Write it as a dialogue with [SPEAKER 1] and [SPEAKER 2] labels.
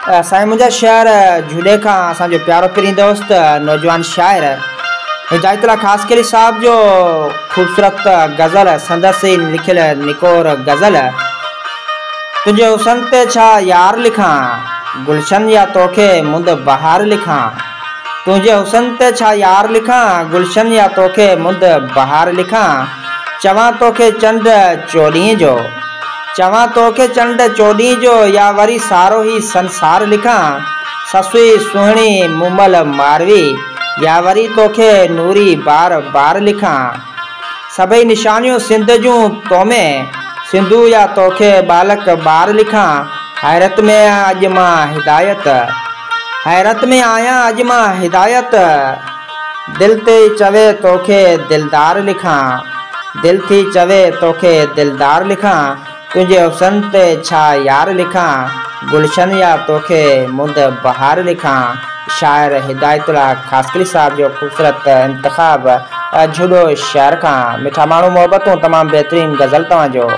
[SPEAKER 1] साईं मुंहिंजा शहर झूले खां असांजो प्यारो प्रीं दोस्त नौजवान शाइर हिदायतुल्लाह ख़ासकरी साहब जो ख़ूबसूरत गज़ल संदसि लिखियल निकोर गज़ल। तुझे हुसन ते छा यार लिखां गुलशन या तोखे मुंद बहार लिखां। तुझे हुसन ते छा यार लिखां गुलशन या तोखे मुंद बहार लिखां। चवां तोखे चंड चोॾींहं जो चवां तोखे चंड चोॾींहं जो या वरी सारो ही संसार लिखां। ससुई सुहिणी मुमल मारवी या वरी तोखे नूरी बार बार लिखां। सभई निशानियूं सिंध जूं तो में सिंधु या तोखे बालक बार लिखां। हैरत में अॼु मां हिदायत हैरत में आहियां अॼु मां हिदायत। दिल ते चवे तोखे दिलदार लिखां दिल थी चवे तोखे दिलदार लिखां। तुझे हुसन ते छा यार लिखां गुलशन या तोखे मुंद बहार लिखां। शायर हिदायतुल्लाह ख़ासकरी साहब जो ख़ूबसूरत इंतखाब झूलो शहर खां। मिठा माण्हू मोहबतूं तमामु बहितरीन गज़ल तव्हांजो।